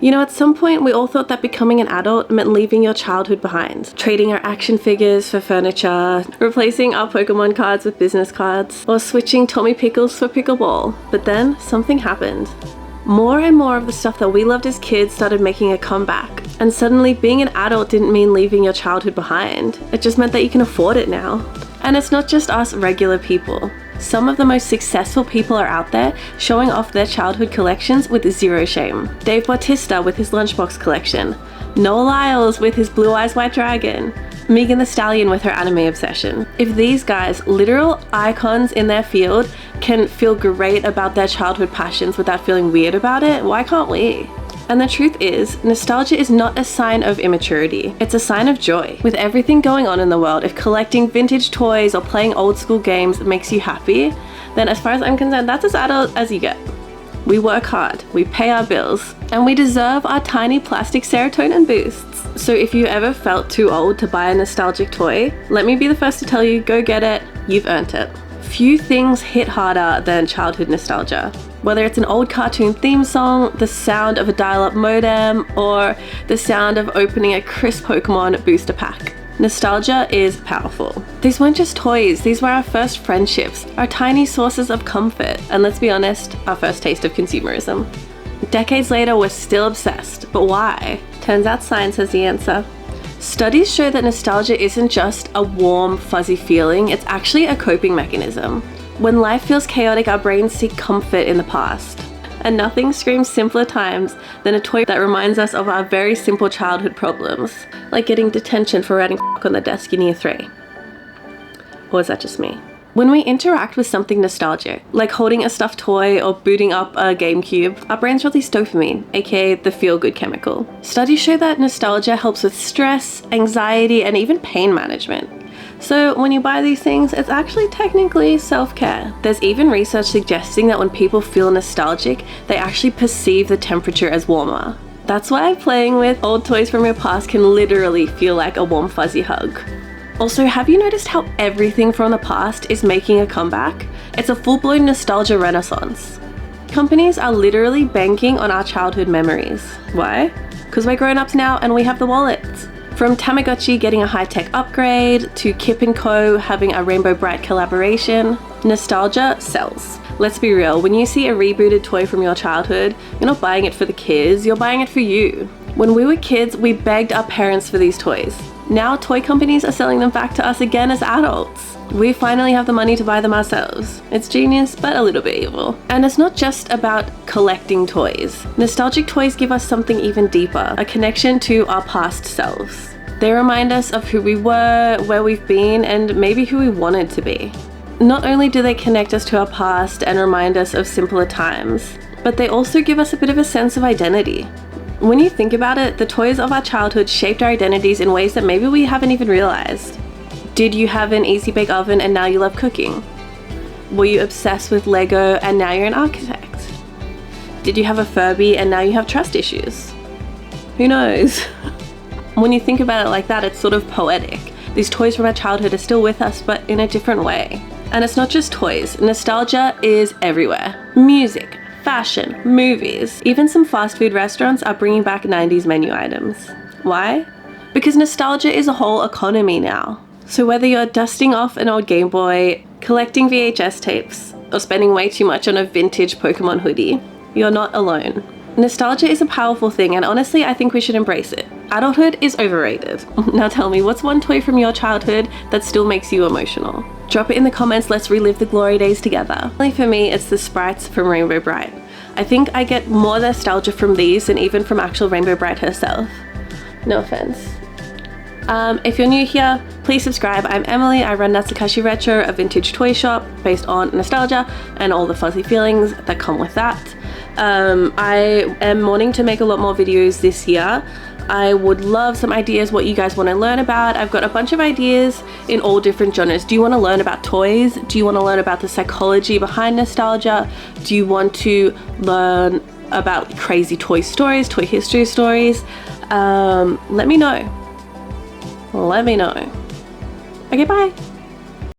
You know, at some point we all thought that becoming an adult meant leaving your childhood behind. Trading our action figures for furniture, replacing our Pokemon cards with business cards, or switching Tommy Pickles for pickleball. But then something happened. More and more of the stuff that we loved as kids started making a comeback. And suddenly being an adult didn't mean leaving your childhood behind. It just meant that you can afford it now. And it's not just us regular people. Some of the most successful people are out there showing off their childhood collections with zero shame. Dave Bautista with his Lunchbox collection, Noah Lyles with his Blue Eyes White Dragon, Megan Thee Stallion with her anime obsession. If these guys, literal icons in their field, can feel great about their childhood passions without feeling weird about it, why can't we? And the truth is, nostalgia is not a sign of immaturity, it's a sign of joy. With everything going on in the world, if collecting vintage toys or playing old school games makes you happy, then as far as I'm concerned, that's as adult as you get. We work hard, we pay our bills, and we deserve our tiny plastic serotonin boosts. So if you ever felt too old to buy a nostalgic toy, let me be the first to tell you, go get it, you've earned it. Few things hit harder than childhood nostalgia. Whether it's an old cartoon theme song, the sound of a dial-up modem, or the sound of opening a crisp Pokemon booster pack. Nostalgia is powerful. These weren't just toys, these were our first friendships, our tiny sources of comfort, and let's be honest, our first taste of consumerism. Decades later, we're still obsessed, but why? Turns out science has the answer. Studies show that nostalgia isn't just a warm, fuzzy feeling, it's actually a coping mechanism. When life feels chaotic, our brains seek comfort in the past. And nothing screams simpler times than a toy that reminds us of our very simple childhood problems, like getting detention for writing on the desk in year 3. Or is that just me? When we interact with something nostalgic, like holding a stuffed toy or booting up a GameCube, our brains release dopamine, aka the feel-good chemical. Studies show that nostalgia helps with stress, anxiety, and even pain management. So when you buy these things, it's actually technically self-care. There's even research suggesting that when people feel nostalgic, they actually perceive the temperature as warmer. That's why playing with old toys from your past can literally feel like a warm fuzzy hug. Also, have you noticed how everything from the past is making a comeback? It's a full-blown nostalgia renaissance. Companies are literally banking on our childhood memories. Why? Because we're grown-ups now and we have the wallets. From Tamagotchi getting a high-tech upgrade, to Kip & Co. having a Rainbow Bright collaboration, nostalgia sells. Let's be real, when you see a rebooted toy from your childhood, you're not buying it for the kids, you're buying it for you. When we were kids, we begged our parents for these toys. Now toy companies are selling them back to us again as adults. We finally have the money to buy them ourselves. It's genius, but a little bit evil. And it's not just about collecting toys. Nostalgic toys give us something even deeper, a connection to our past selves. They remind us of who we were, where we've been, and maybe who we wanted to be. Not only do they connect us to our past and remind us of simpler times, but they also give us a bit of a sense of identity. When you think about it, the toys of our childhood shaped our identities in ways that maybe we haven't even realized. Did you have an easy bake oven and now you love cooking? Were you obsessed with Lego and now you're an architect? Did you have a Furby and now you have trust issues? Who knows? When you think about it like that, it's sort of poetic. These toys from our childhood are still with us, but in a different way. And it's not just toys. Nostalgia is everywhere. Music, fashion, movies, even some fast food restaurants are bringing back 90s menu items. Why? Because nostalgia is a whole economy now. So whether you're dusting off an old Game Boy, collecting VHS tapes, or spending way too much on a vintage Pokemon hoodie, you're not alone. Nostalgia is a powerful thing, and honestly, I think we should embrace it. Adulthood is overrated. Now tell me, what's one toy from your childhood that still makes you emotional? Drop it in the comments, let's relive the glory days together. For me, it's the sprites from Rainbow Bright. I think I get more nostalgia from these than even from actual Rainbow Bright herself. No offense. If you're new here, please subscribe. I'm Emily, I run Natsukaishi Retro, a vintage toy shop based on nostalgia and all the fuzzy feelings that come with that. I am wanting to make a lot more videos this year. I would love some ideas what you guys want to learn about. I've got a bunch of ideas in all different genres. Do you want to learn about toys? Do you want to learn about the psychology behind nostalgia? Do you want to learn about crazy toy stories, toy history stories? Let me know. Okay, bye.